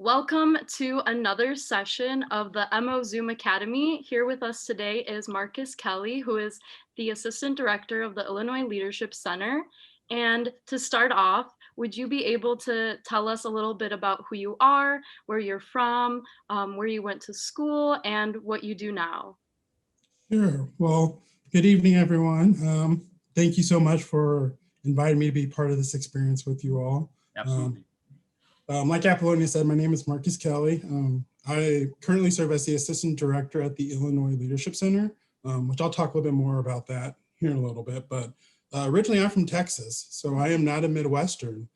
Welcome to another session of the MO Zoom Academy. Here with us today is Marcus Kelley, who is the Assistant Director of the Illinois Leadership Center. And to start off, would you be able to tell us a little bit about who you are, where you're from, where you went to school, and what you do now? Sure. Well, good evening, everyone. Thank you so much for inviting me to be part of this experience with you all. Absolutely. Like Apollonia said, my name is Marcus Kelley. I currently serve as the Assistant Director at the Illinois Leadership Center, which I'll talk a little bit more about that here in a little bit. But originally, I'm from Texas, so I am not a Midwestern.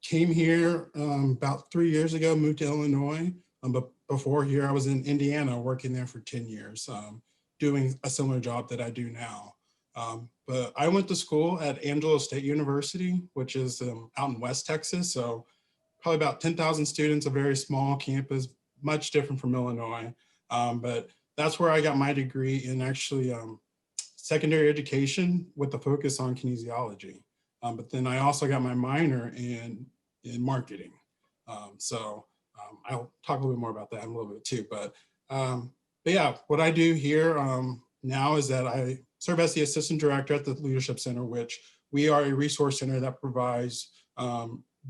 Came here about 3 years ago, moved to Illinois. But before here, I was in Indiana working there for 10 years, doing a similar job that I do now. But I went to school at Angelo State University, which is out in West Texas. So probably about 10,000 students, a very small campus, much different from Illinois. But that's where I got my degree in actually secondary education with a focus on kinesiology. But then I also got my minor in marketing. I'll talk a little bit more about that in a little bit too. But yeah, what I do here now is that I serve as the assistant director at the Leadership Center, which we are a resource center that provides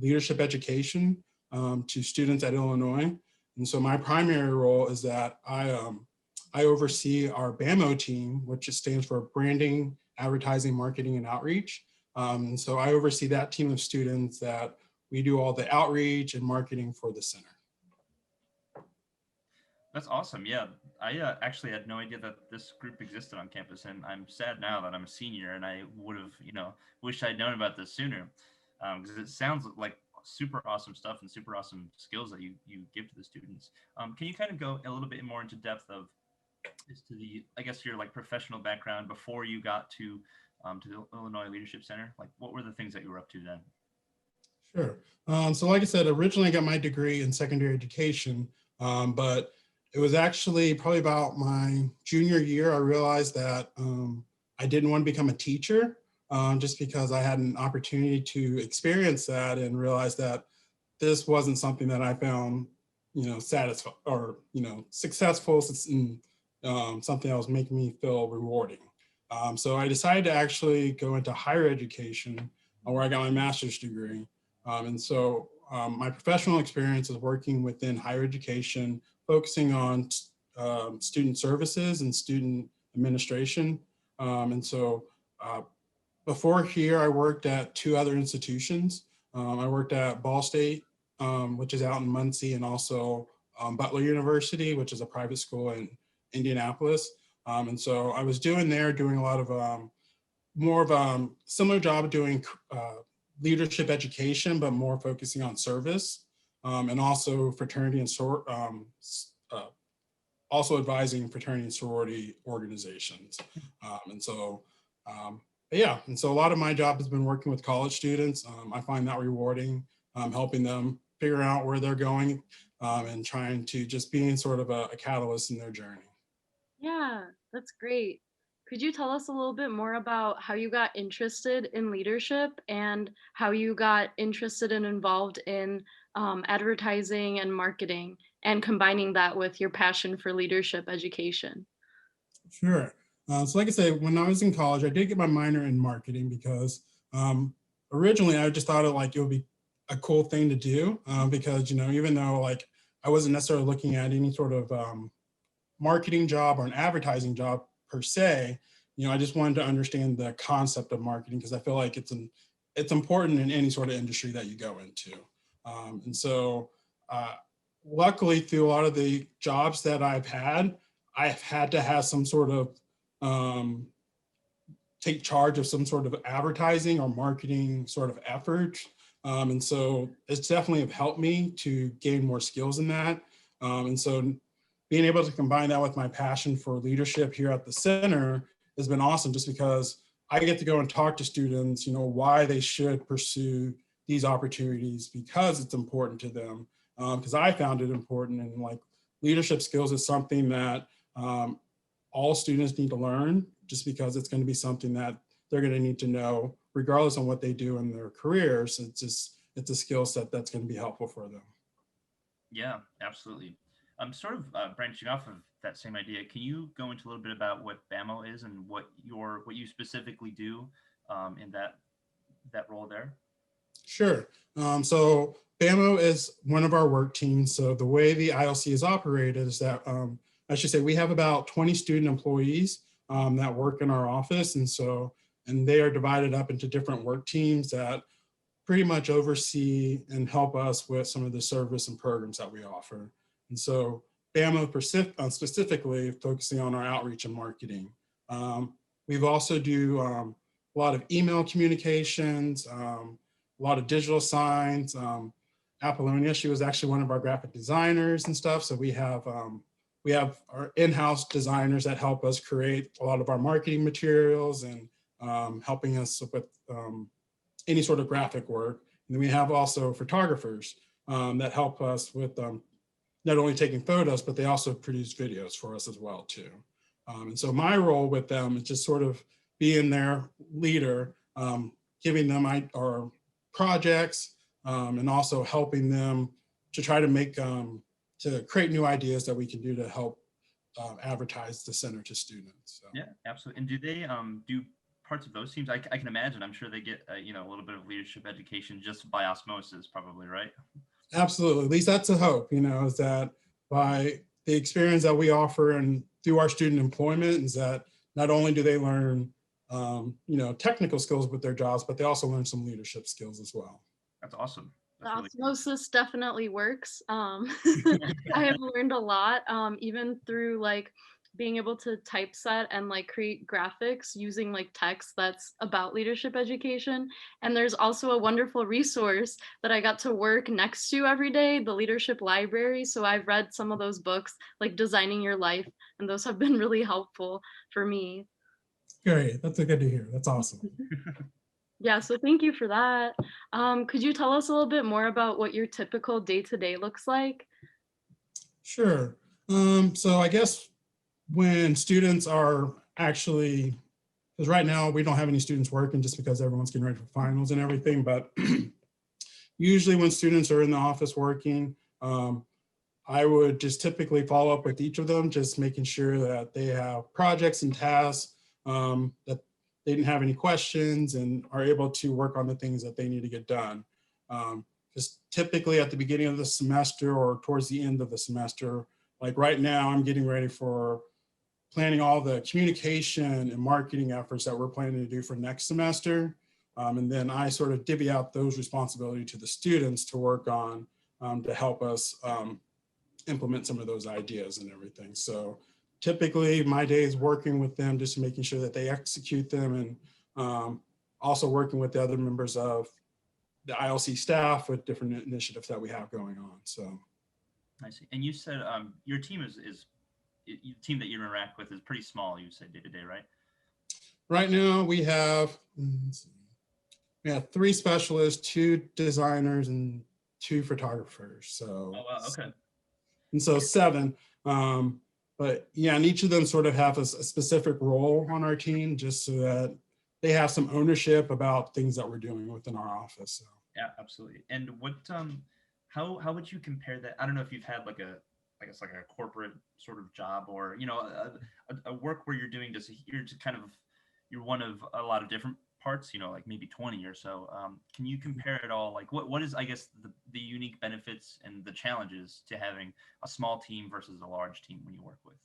leadership education to students at Illinois. And so my primary role is that I oversee our BAMO team, which stands for Branding, Advertising, Marketing, and Outreach. And so I oversee that team of students that we do all the outreach and marketing for the center. That's awesome. Yeah, I actually had no idea that this group existed on campus, and I'm sad now that I'm a senior and I would have, wished I'd known about this sooner, because it sounds like super awesome stuff and super awesome skills that you give to the students. Can you kind of go a little bit more into depth of as to I guess your like professional background before you got to the Illinois Leadership Center? Like, what were the things that you were up to then? Sure. So like I said, originally I got my degree in secondary education, but it was actually probably about my junior year, I realized that I didn't want to become a teacher just because I had an opportunity to experience that and realize that this wasn't something that I found, satisfying or, successful and something that was making me feel rewarding. So I decided to actually go into higher education where I got my master's degree. My professional experience is working within higher education, focusing on student services and student administration. Before here, I worked at two other institutions. I worked at Ball State, which is out in Muncie, and also Butler University, which is a private school in Indianapolis. I was doing a lot of more of a similar job doing leadership education, but more focusing on service and also fraternity and also advising fraternity and sorority organizations. So a lot of my job has been working with college students. I find that rewarding, helping them figure out where they're going and trying to just being sort of a catalyst in their journey. Yeah, that's great. Could you tell us a little bit more about how you got interested in leadership and how you got interested and involved in advertising and marketing and combining that with your passion for leadership education? Sure. So like I said, when I was in college, I did get my minor in marketing because originally I just thought it would be a cool thing to do because, even though like I wasn't necessarily looking at any sort of marketing job or an advertising job per se, I just wanted to understand the concept of marketing because I feel like it's important in any sort of industry that you go into. Luckily, through a lot of the jobs that I've had to have some sort of take charge of some sort of advertising or marketing sort of effort. It's definitely helped me to gain more skills in that. Being able to combine that with my passion for leadership here at the center has been awesome just because I get to go and talk to students, why they should pursue these opportunities because it's important to them. Because I found it important, and like leadership skills is something that all students need to learn just because it's going to be something that they're going to need to know regardless of what they do in their careers. it's a skill set that's going to be helpful for them. Yeah, absolutely. I'm sort of branching off of that same idea. Can you go into a little bit about what BAMO is and what you specifically do in that role there? Sure. So BAMO is one of our work teams. So the way the ILC is operated is that, I should say, we have about 20 student employees that work in our office. And they are divided up into different work teams that pretty much oversee and help us with some of the service and programs that we offer. And so BAMO specifically focusing on our outreach and marketing. We've also do a lot of email communications, a lot of digital signs. Apollonia, she was actually one of our graphic designers and stuff. So we have our in-house designers that help us create a lot of our marketing materials and helping us with any sort of graphic work. And then we have also photographers that help us with not only taking photos, but they also produce videos for us as well too. And so my role with them is just sort of being their leader, giving them our projects and also helping them to try to make, to create new ideas that we can do to help advertise the center to students. So. Yeah, absolutely. And do they do parts of those teams? I can imagine. I'm sure they get a little bit of leadership education just by osmosis, probably, right? Absolutely. At least that's a hope. Is that by the experience that we offer and through our student employment, is that not only do they learn technical skills with their jobs, but they also learn some leadership skills as well. That's awesome. The That's really osmosis definitely works. I have learned a lot, even through like being able to typeset and like create graphics using like text that's about leadership education. And there's also a wonderful resource that I got to work next to every day, the Leadership Library. So I've read some of those books, like Designing Your Life, and those have been really helpful for me. Great. That's good to hear. That's awesome. Yeah, so thank you for that. Could you tell us a little bit more about what your typical day-to-day looks like? Sure. So I guess when students are actually, because right now we don't have any students working just because everyone's getting ready for finals and everything, but usually when students are in the office working, I would just typically follow up with each of them, just making sure that they have projects and tasks, that they didn't have any questions and are able to work on the things that they need to get done. Because typically at the beginning of the semester or towards the end of the semester, like right now, I'm getting ready for planning all the communication and marketing efforts that we're planning to do for next semester. And then I sort of divvy out those responsibilities to the students to work on to help us implement some of those ideas and everything. So typically my day is working with them, just making sure that they execute them, and also working with the other members of the ILC staff with different initiatives that we have going on. So I see. And you said your team is the team that you interact with is pretty small. You said day to day, right? Right now we have 3 specialists, 2 designers, and 2 photographers. So Oh wow, okay. And so 7. But yeah, and each of them sort of have a specific role on our team, just so that they have some ownership about things that we're doing within our office. So. Yeah, absolutely. And what how would you compare that? I don't know if you've had like a corporate sort of job, or a work where you're doing you're one of a lot of different parts, like maybe 20 or so. Can you compare it all? Like what is, I guess, the unique benefits and the challenges to having a small team versus a large team when you work with?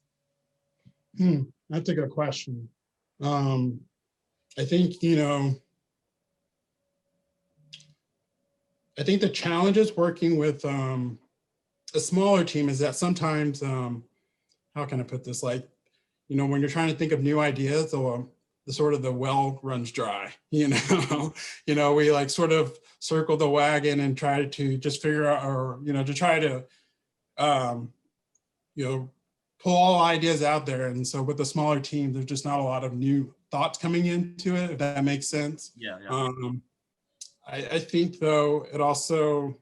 That's a good question. I think, I think the challenges working with a smaller team is that sometimes, how can I put this? Like, when you're trying to think of new ideas, the well runs dry, we like sort of circle the wagon and try to just figure out, or, to try to, pull all ideas out there. And so with the smaller team, there's just not a lot of new thoughts coming into it, if that makes sense. Yeah. I think though, it also,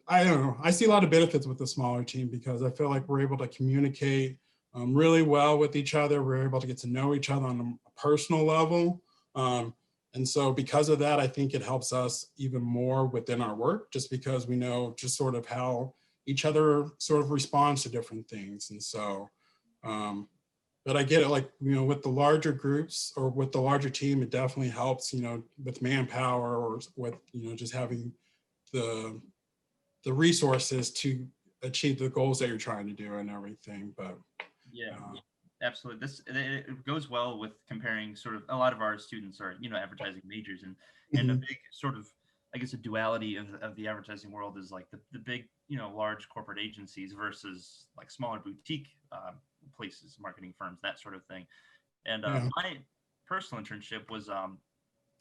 I don't know, I see a lot of benefits with the smaller team because I feel like we're able to communicate really well with each other. We're able to get to know each other on a personal level. And And so because of that, I think it helps us even more within our work, just because we know just sort of how each other sort of responds to different things. And so, but I get it, like, with the larger groups or with the larger team, it definitely helps, with manpower or with, just having the resources to achieve the goals that you're trying to do and everything. But Yeah, uh, absolutely. It goes well with comparing sort of a lot of our students are advertising majors, and a mhm, big sort of, I guess, a duality of the advertising world is like the big large corporate agencies versus like smaller boutique places, marketing firms, that sort of thing. And yeah, my personal internship was a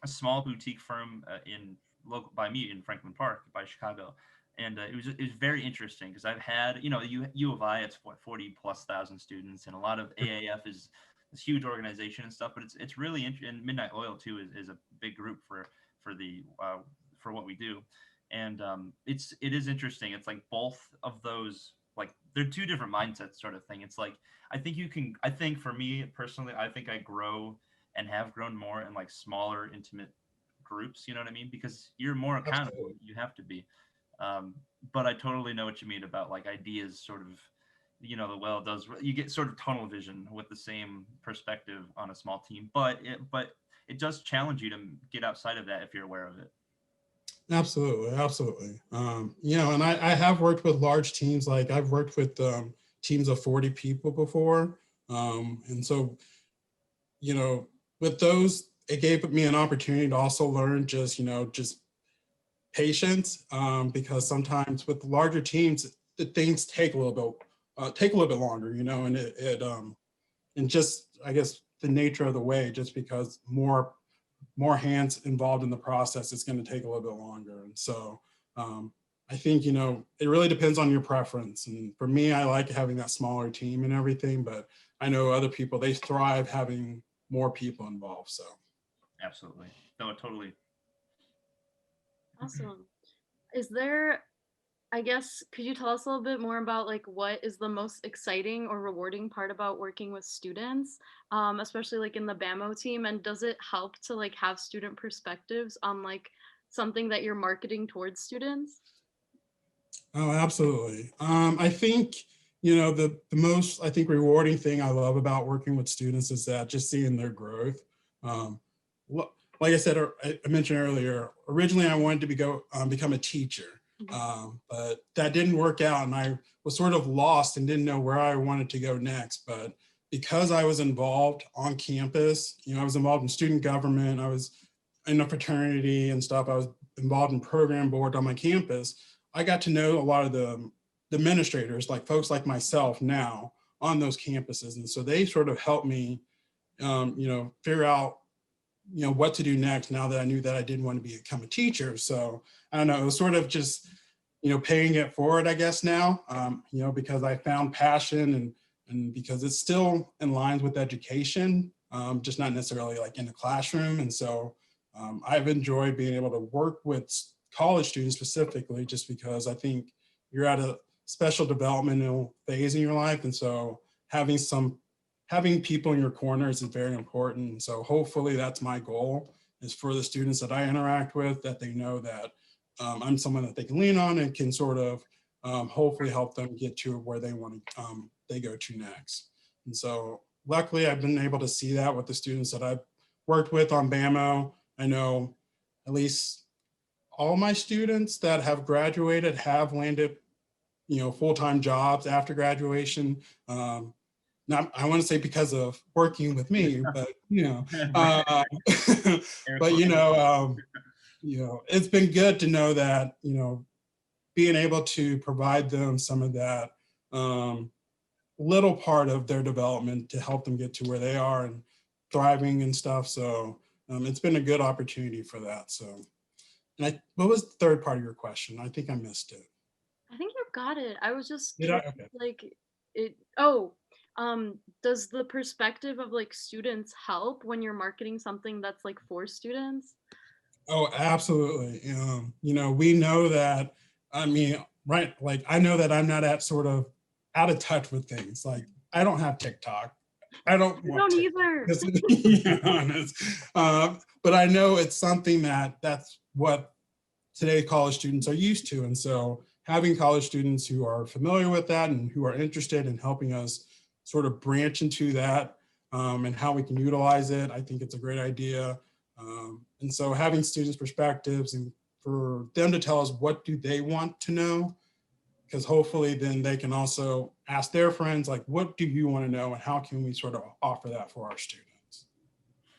small boutique firm in local by me in Franklin Park by Chicago, and it was very interesting because I've had U of I, it's what 40 plus thousand students, and a lot of AAF is this huge organization and stuff, but it's really and Midnight Oil too is a big group for the for what we do, and it is interesting. It's like both of those, like they're two different mindsets sort of thing. It's like I think for me personally, I think I grow and have grown more in like smaller, intimate groups. You know what I mean? Because you're more accountable. absolutely. You have to be. Um, but I totally know what you mean about like ideas, sort of. The well does. You get sort of tunnel vision with the same perspective on a small team, but it does challenge you to get outside of that if you're aware of it. Absolutely, absolutely. And I have worked with large teams. Like I've worked with teams of 40 people before. And so, with those, it gave me an opportunity to also learn just patience, because sometimes with larger teams, the things take a little bit longer, and and just, I guess, the nature of the way, just because more hands involved in the process, it's going to take a little bit longer. And so I think, it really depends on your preference. And for me, I like having that smaller team and everything, but I know other people, they thrive having more people involved. So. Absolutely. No, totally. Awesome. Is there, I guess, could you tell us a little bit more about like what is the most exciting or rewarding part about working with students, especially like in the BAMO team? And does it help to like have student perspectives on like something that you're marketing towards students? Oh, absolutely. I think, the most, I think, rewarding thing I love about working with students is that just seeing their growth. Um, like I said, I mentioned earlier, originally I wanted to become a teacher, Mhm. but that didn't work out, and I was sort of lost and didn't know where I wanted to go next. But because I was involved on campus, I was involved in student government, I was in a fraternity and stuff, I was involved in program board on my campus. I got to know a lot of the administrators, like folks like myself now on those campuses. And so they sort of helped me, figure out, what to do next now that I knew that I didn't want to become a teacher. So I don't know, it was sort of just, paying it forward, I guess now, because I found passion and because it's still in lines with education, just not necessarily like in the classroom. And so I've enjoyed being able to work with college students specifically, just because I think you're at a special developmental phase in your life. And so having people in your corners is very important. And so hopefully that's my goal, is for the students that I interact with, that they know that I'm someone that they can lean on and can sort of hopefully help them get to where they go to next. And so luckily I've been able to see that with the students that I've worked with on BAMO. I know at least all my students that have graduated have landed, full-time jobs after graduation. Not, I want to say because of working with me, but uh, Air but quotes. it's been good to know that, being able to provide them some of that little part of their development to help them get to where they are and thriving and stuff. So it's been a good opportunity for that. So, what was the third part of your question? I think I missed it. I think you got it. I was just Did I? curious, Okay. like does the perspective of like students help when you're marketing something that's like for students? Oh, absolutely. We know that, I mean, right, like I know that I'm not at sort of out of touch with things. Like I don't have TikTok. I don't I want don't TikTok, either. just to be honest. but I know it's something that's what today's college students are used to. And so having college students who are familiar with that and who are interested in helping us sort of branch into that and how we can utilize it, I think it's a great idea. And so having students' perspectives and for them to tell us what do they want to know, because hopefully then they can also ask their friends, like, what do you want to know and how can we sort of offer that for our students?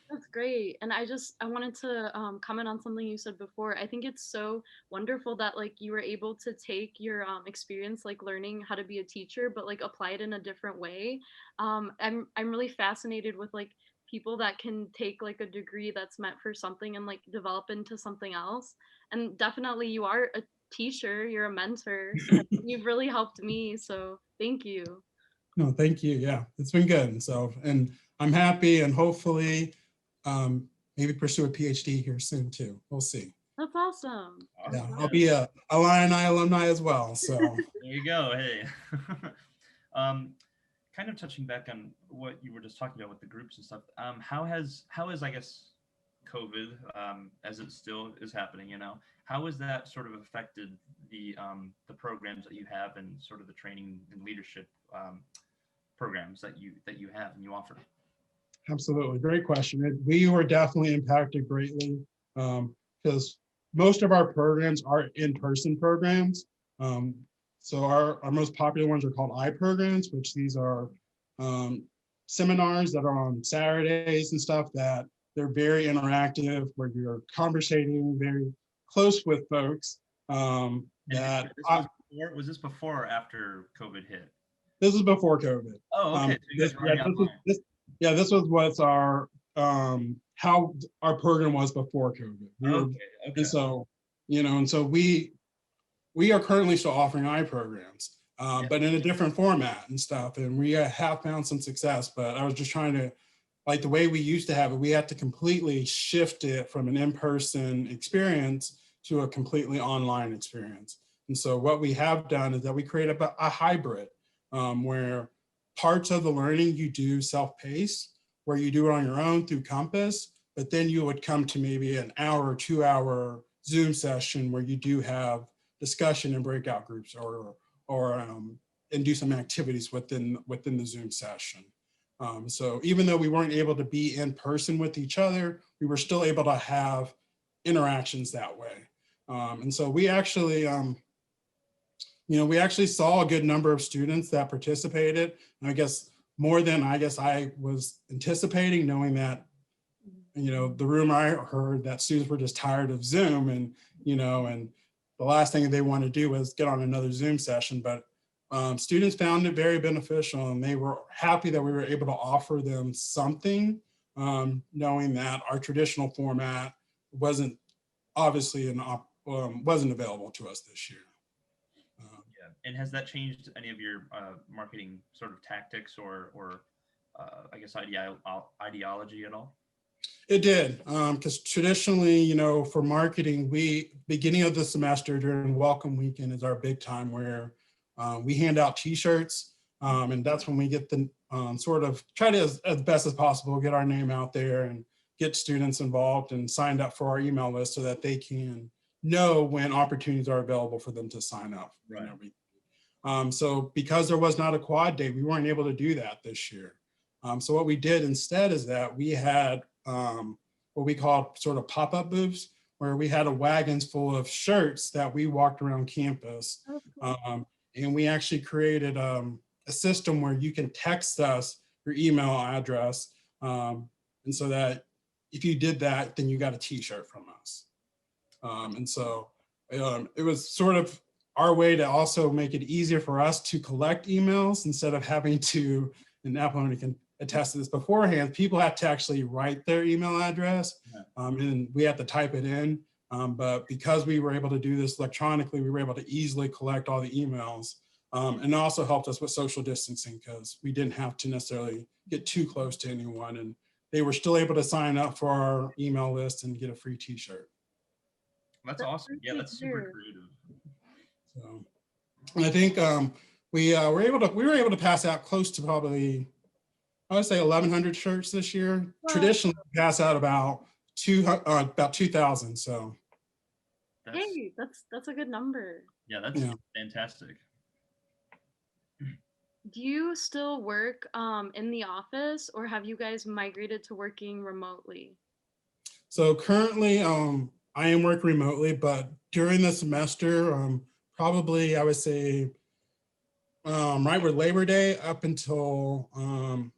That's great. And I wanted to comment on something you said before. I think it's so wonderful that like you were able to take your experience like learning how to be a teacher, but like apply it in a different way. I'm really fascinated with like people that can take like a degree that's meant for something and like develop into something else. And definitely you are a teacher, you're a mentor. You've really helped me. So thank you. No, thank you. Yeah, it's been good. And so, and I'm happy and hopefully maybe pursue a PhD here soon too. We'll see. That's awesome. Yeah, Awesome. I'll be a Illini alumni as well. So There you go. Hey. um, Kind of touching back on what you were just talking about with the groups and stuff. How is I guess COVID, as it still is happening, how has that sort of affected the programs that you have and sort of the training and leadership programs that you have and you offer? absolutely, great question. We were definitely impacted greatly because most of our programs are in-person programs. Um, so our most popular ones are called I programs, which these are seminars that are on Saturdays and stuff that they're very interactive, where you're conversating very close with folks. And That was this before or after COVID hit? This is before COVID. Oh, okay. So you guys were already online. This was what's our how our program was before COVID. Okay. And so, and so we are currently still offering I programs, but in a different format and stuff. And we have found some success, but I was just trying to, like the way we used to have it, we had to completely shift it from an in-person experience to a completely online experience. And so what we have done is that we create a hybrid where parts of the learning you do self-paced, where you do it on your own through Compass, but then you would come to maybe an hour, 2 hour Zoom session where you do have discussion in breakout groups or and do some activities within the Zoom session. So even though we weren't able to be in person with each other, we were still able to have interactions that way. And so we actually, we actually saw a good number of students that participated. And I guess more than I was anticipating, knowing that, the rumor I heard that students were just tired of Zoom and the last thing they want to do was get on another Zoom session. But students found it very beneficial and they were happy that we were able to offer them something, knowing that our traditional format wasn't obviously wasn't available to us this year. Yeah. And has that changed any of your marketing sort of tactics or I guess ideology at all? It did, because traditionally, for marketing, beginning of the semester during welcome weekend is our big time where we hand out t-shirts, and that's when we get the sort of try to, as best as possible, get our name out there and get students involved and signed up for our email list so that they can know when opportunities are available for them to sign up. Right. So because there was not a quad day, we weren't able to do that this year. So what we did instead is that we had what we call sort of pop-up booths, where we had a wagons full of shirts that we walked around campus. And we actually created a system where you can text us your email address. And so that if you did that, then you got a t-shirt from us. And so it was sort of our way to also make it easier for us to collect emails instead of having to, and Appleton can attest to this beforehand, people have to actually write their email address and we have to type it in. But because we were able to do this electronically, we were able to easily collect all the emails. And it also helped us with social distancing because we didn't have to necessarily get too close to anyone. And they were still able to sign up for our email list and get a free t-shirt. That's awesome. Yeah, that's super creative. So, and I think we were able to pass out close to probably, I would say 1,100 shirts this year. Wow. Traditionally, we pass out about about 2,000. So That's Hey, that's a good number. yeah, that's yeah. fantastic. Do you still work in the office, or have you guys migrated to working remotely? So currently, I am working remotely, but during the semester, probably I would say right with Labor Day up until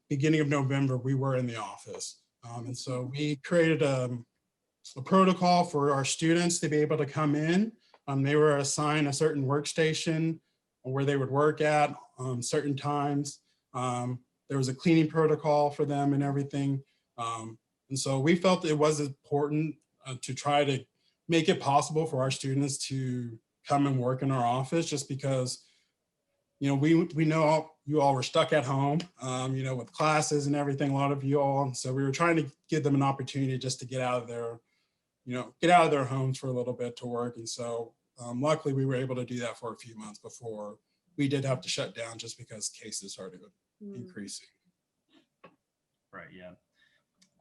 beginning of November, we were in the office. And so we created a protocol for our students to be able to come in. They were assigned a certain workstation where they would work at certain times. There was a cleaning protocol for them and everything. And so we felt it was important to try to make it possible for our students to come and work in our office, just because we know you all were stuck at home, with classes and everything, a lot of you all. So we were trying to give them an opportunity just to get out of their homes for a little bit to work. And so luckily we were able to do that for a few months before we did have to shut down just because cases started Mm. increasing. Right. Yeah.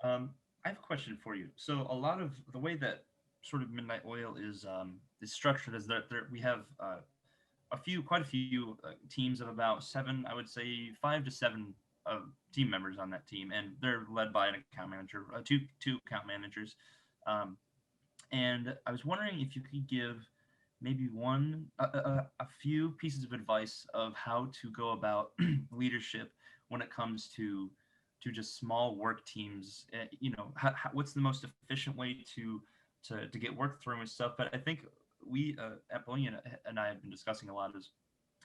I have a question for you. So a lot of the way that sort of Midnight Oil is structured is that we have quite a few teams of about seven, I would say 5 to 7 team members on that team, and they're led by an account manager, two account managers. Um, and I was wondering if you could give maybe a few pieces of advice of how to go about leadership when it comes to just small work teams. What's the most efficient way to get work through and stuff. But I think we at Bologna and I have been discussing a lot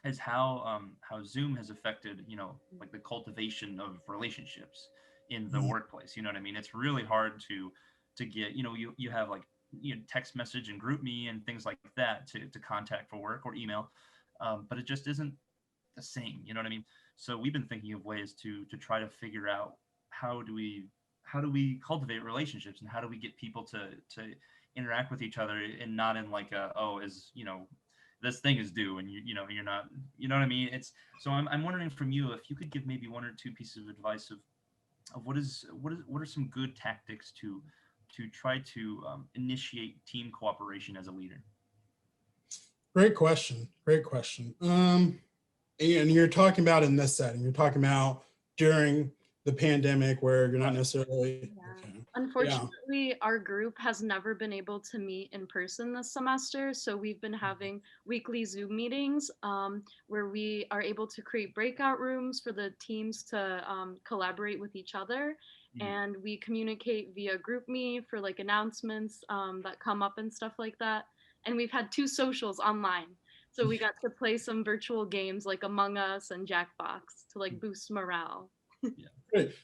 is how Zoom has affected, like the cultivation of relationships in the Mhm. workplace. You know what I mean? It's really hard to get, you have like, text message and group me and things like that to contact for work or email, but it just isn't the same. You know what I mean? So we've been thinking of ways to try to figure out how do we how do we cultivate relationships, and how do we get people to interact with each other, and not in like a, oh, is, this thing is due and you're not, you know what I mean? It's so I'm wondering from you if you could give maybe one or two pieces of advice of what are some good tactics to try to initiate team cooperation as a leader. Great question. Great question. And you're talking about in this setting, you're talking about during the pandemic where you're not Right. necessarily, Yeah. okay. Yeah. Unfortunately, our group has never been able to meet in person this semester, so we've been having weekly Zoom meetings where we are able to create breakout rooms for the teams to collaborate with each other. Mhm. And we communicate via GroupMe for like announcements that come up and stuff like that. And we've had 2 socials online. So we got to play some virtual games like Among Us and Jackbox to like boost morale. Yeah. Great.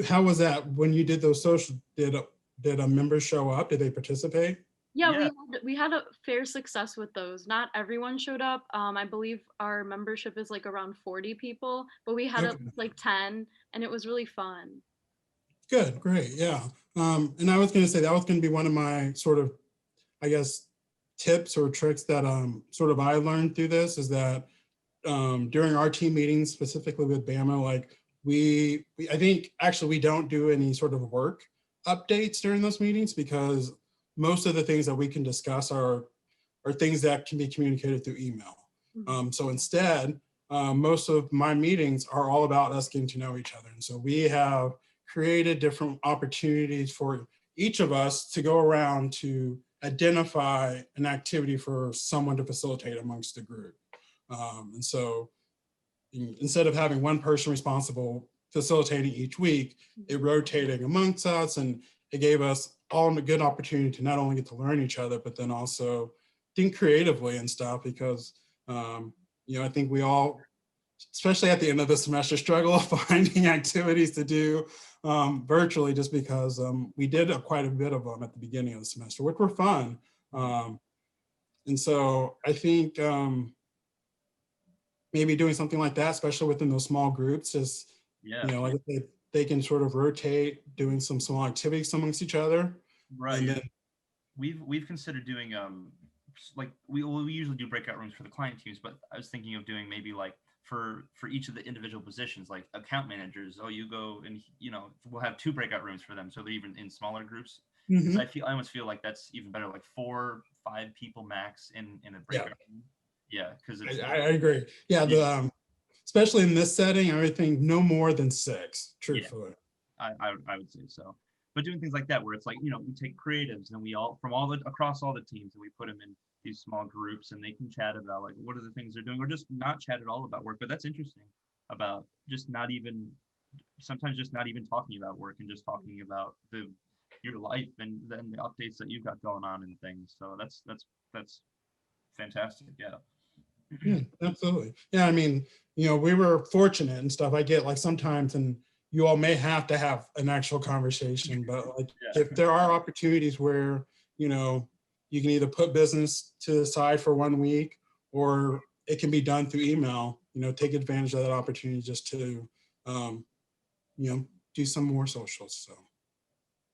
How was that when you did those social? Did a member show up? Did they participate? Yeah, Yeah. we had a fair success with those. Not everyone showed up. I believe our membership is like around 40 people, but we had at Okay. least like 10, and it was really fun. Good. Great. Yeah. And I was going to say that was going to be one of my sort of, I guess, tips or tricks that sort of I learned through this is that during our team meetings, specifically with Bama, like I think actually we don't do any sort of work updates during those meetings because most of the things that we can discuss are things that can be communicated through email. Mhm. So instead, most of my meetings are all about us getting to know each other. And so we have created different opportunities for each of us to go around to identify an activity for someone to facilitate amongst the group. And so instead of having one person responsible facilitating each week, it Mhm. rotating amongst us, and it gave us all a good opportunity to not only get to learn each other, but then also think creatively and stuff because, I think we all, especially at the end of the semester, struggle finding activities to do virtually just because we did quite a bit of them at the beginning of the semester, which were fun. Mhm. And so I think maybe doing something like that, especially within those small groups, is, Yeah. like they can sort of rotate doing some small activities amongst each other. Right. And Yeah. then, We've considered doing like we usually do breakout rooms for the client teams, but I was thinking of doing maybe like for each of the individual positions, like account managers. Oh, you go and we'll have 2 breakout rooms for them, so they're even in smaller groups. Hmm. I almost feel like that's even better, like 4, 5 people max in a Yeah, breakout room. Yeah, because I agree. Yeah, yeah, especially in this setting, I would think no more than six, yeah. truthfully. I would say so. But doing things like that, where it's like, we take creatives and we all from all the across all the teams, and we put them in these small groups, and they can chat about like what are the things they're doing, or just not chat at all about work. But that's interesting about just not even sometimes just not even talking about work and just talking about the your life and then the updates that you've got going on and things. So that's fantastic. Yeah. Yeah, absolutely. Yeah, I mean, we were fortunate and stuff. I get like sometimes, and you all may have to have an actual conversation, but like if Yeah. there are opportunities where, you know, you can either put business to the side for 1 week or it can be done through email, take advantage of that opportunity just to, um, do some more socials. So,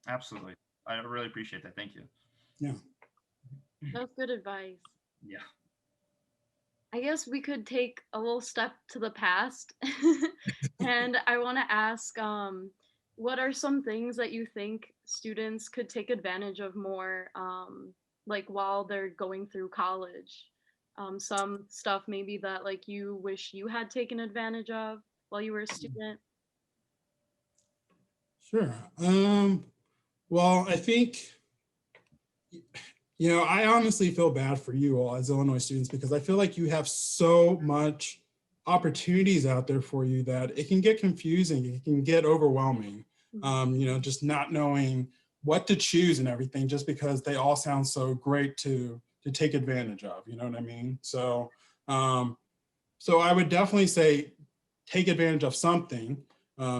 Absolutely. I really appreciate that. Thank you. yeah. That's good advice. Yeah. I guess we could take a little step to the past. And I want to ask, what are some things that you think students could take advantage of more, like while they're going through college? Some stuff maybe that like you wish you had taken advantage of while you were a student. Sure. Well, I think I honestly feel bad for you all as Illinois students because I feel like you have so much opportunities out there for you that it can get confusing. It can get overwhelming. Mhm. Just not knowing what to choose and everything, just because they all sound so great to take advantage of. You know what I mean? Um, so I would definitely say take advantage of something.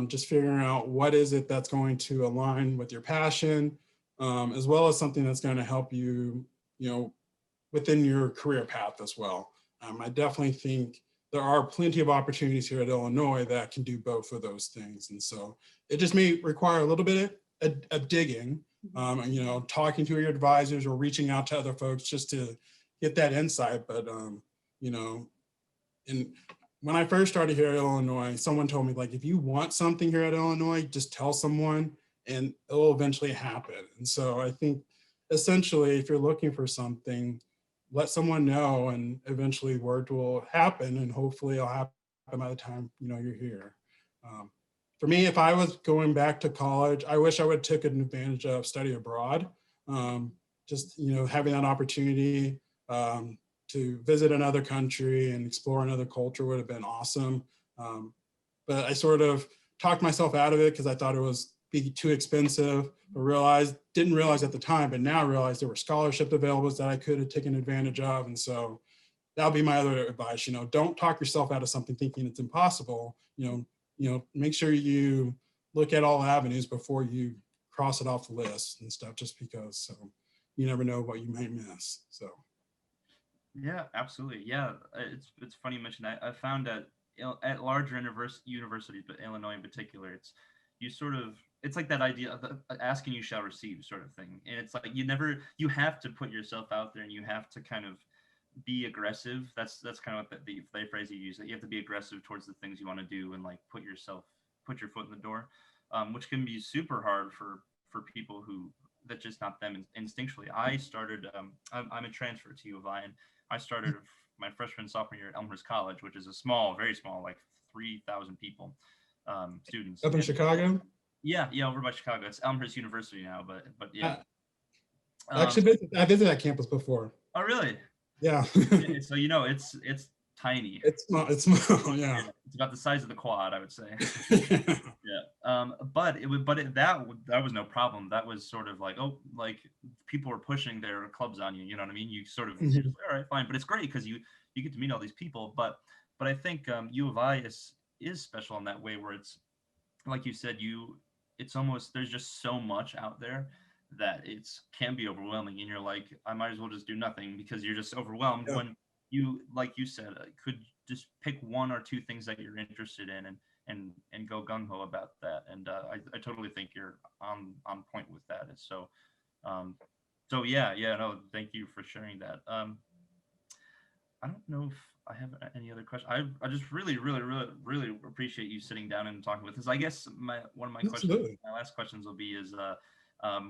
Just figuring out what is it that's going to align with your passion, as well as something that's going to help you, you know, within your career path as well. I definitely think there are plenty of opportunities here at Illinois that can do both of those things. And so it just may require a little bit of digging, Mhm. and, talking to your advisors or reaching out to other folks just to get that insight. But, you know, and when I first started here at Illinois, someone told me, like, if you want something here at Illinois, just tell someone and it'll eventually happen. And so I think essentially, if you're looking for something, let someone know and eventually word will happen and hopefully it'll happen by the time, you're here. Um, for me, if I was going back to college, I wish I would have taken advantage of study abroad. Just, having that opportunity. To visit another country and explore another culture would have been awesome. Um, but I sort of talked myself out of it because I thought it was be too expensive. But didn't realize at the time, but now realize there were scholarship available that I could have taken advantage of. And so that'll be my other advice. Don't talk yourself out of something thinking it's impossible. Make sure you look at all avenues before you cross it off the list and stuff, just because so you never know what you might miss. So. Yeah, absolutely. Yeah, it's funny you mentioned that. I found that at larger universities, but Illinois in particular, you sort of it's like that idea of asking you shall receive sort of thing, and it's like you have to put yourself out there and you have to kind of be aggressive. That's kind of what the phrase you use, that you have to be aggressive towards the things you want to do and like put your foot in the door, which can be super hard for people who that's just not them instinctually. I started I'm a transfer to U of I, and I started my freshman sophomore year at Elmhurst College, which is a small, very small, like 3,000 people, students. Up in And Chicago? yeah, over by Chicago. It's Elmhurst University now, but yeah. I Um, actually I visited that campus before. oh really? Yeah. So it's tiny. It's small. It's small. Yeah. Yeah, it's about the size of the quad, I would say. Yeah. Yeah. But that was no problem. That was sort of like, oh, like people were pushing their clubs on you. You know what I mean? You're just Mhm. like, all right, fine. But it's great because you get to meet all these people. But I think U of I is special in that way where it's like you said, it's almost there's just so much out there that it's can be overwhelming, and you're like, I might as well just do nothing because you're just overwhelmed Yeah. when you like you said could just pick one or two things that you're interested in and go gung ho about that. And I totally think you're on point with that. And um, so yeah, no, thank you for sharing that. I don't know if I have any other questions. I just really appreciate you sitting down and talking with us. I guess my one of my questions, Absolutely. my last questions will be is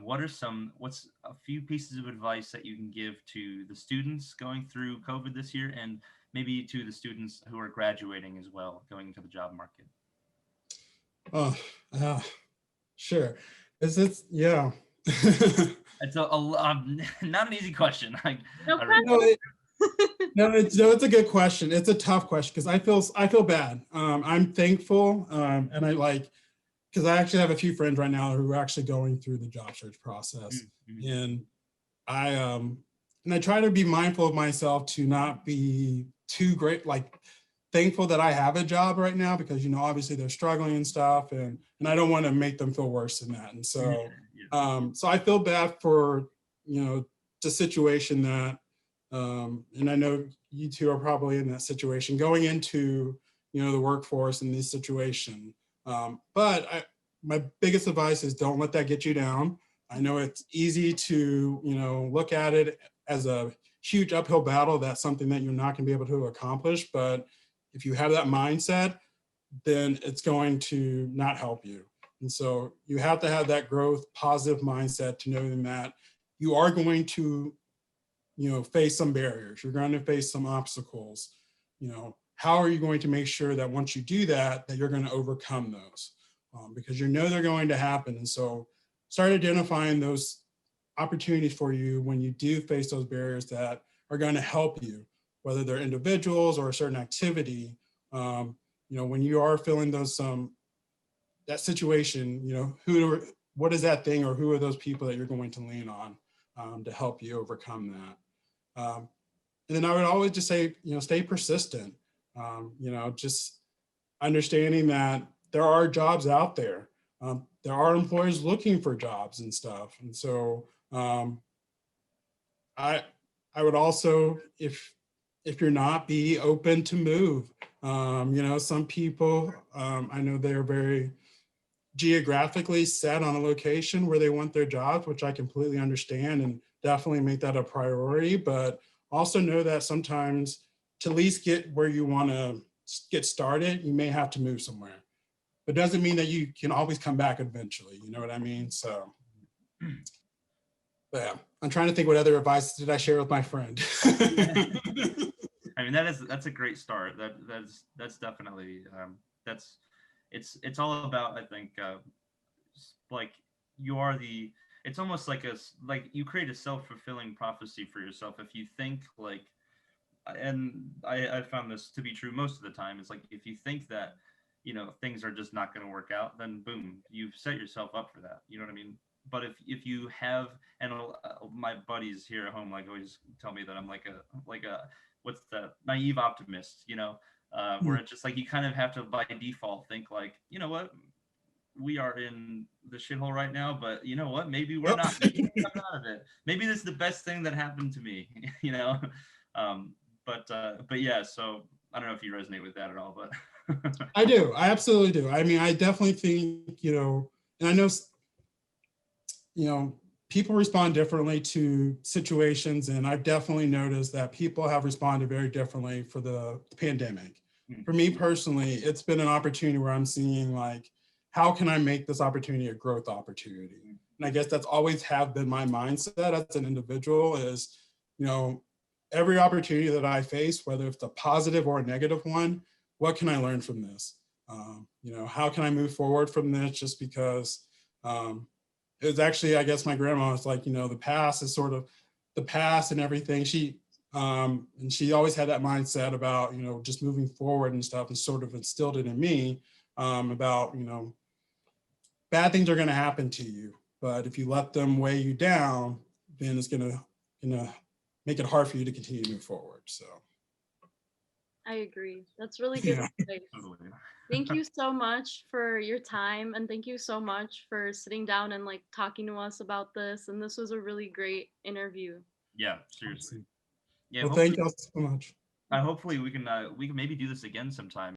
What's a few pieces of advice that you can give to the students going through COVID this year, and maybe to the students who are graduating as well, going into the job market? Oh, uh, sure. Yeah. It's not an easy question. No I really, No, pressure. no, it's a good question. It's a tough question because I feel bad. I'm thankful, and I like because I actually have a few friends right now who are actually going through the job search process, Mhm. and I and I try to be mindful of myself to not be too great, like thankful that I have a job right now because obviously they're struggling and stuff, and I don't want to make them feel worse than that. And Yeah, so yeah, so I feel bad for the situation that and I know you two are probably in that situation going into the workforce in this situation. But my biggest advice is don't let that get you down. I know it's easy to look at it as a huge uphill battle. That's something that you're not going to be able to accomplish. But if you have that mindset, then it's going to not help you. And so you have to have that growth positive mindset to know that you are going to face some barriers. You're going to face some obstacles. How are you going to make sure that once you do that, that you're going to overcome those? Because they're going to happen. And so start identifying those opportunities for you when you do face those barriers that are going to help you, whether they're individuals or a certain activity. When you are feeling that situation, what is that thing or who are those people that you're going to lean on to help you overcome that? And then I would always just say, stay persistent. Just understanding that there are jobs out there. There are employers looking for jobs and stuff. And so I I would also, if you're not, be open to move. Some people I know they're very geographically set on a location where they want their jobs, which I completely understand and definitely make that a priority. But also know that sometimes to at least get where you want to get started, you may have to move somewhere. But doesn't mean that you can always come back eventually. You know what I mean? So, but yeah, I'm trying to think what other advice did I share with my friend. yeah. I mean, that's a great start. That's definitely that's it's all about, I think, like you are the it's almost like like you create a self-fulfilling prophecy for yourself if you think like, and I found this to be true most of the time. It's like if you think that things are just not going to work out, then boom, you've set yourself up for that. You know what I mean? But if you have, and my buddies here at home like always tell me that I'm like a what's the naive optimist, where it's just like you kind of have to by default think like, you know what, we are in the shithole right now, but you know what? Maybe we're Yep. not. Maybe we're coming out of it. Maybe this is the best thing that happened to me. you know. Um, but yeah. So I don't know if you resonate with that at all, but I do. I absolutely do. I mean, I definitely think, and I know, people respond differently to situations. And I've definitely noticed that people have responded very differently for the pandemic. For me personally, it's been an opportunity where I'm seeing like, how can I make this opportunity a growth opportunity? And I guess that's always have been my mindset as an individual is, you know, every opportunity that I face, whether it's a positive or a negative one, what can I learn from this? How can I move forward from this? Just because it was actually, I guess my grandma was like, the past is sort of the past and everything. And she always had that mindset about, just moving forward and stuff, and sort of instilled it in me about, bad things are going to happen to you. But if you let them weigh you down, then it's going to make it hard for you to continue to move forward. So, I agree. That's really good yeah. advice. totally. Thank you so much for your time, and thank you so much for sitting down and like talking to us about this. And this was a really great interview. Yeah, seriously. Awesome. Yeah, Well, thank hopefully, you all so much. hopefully we can maybe do this again sometime.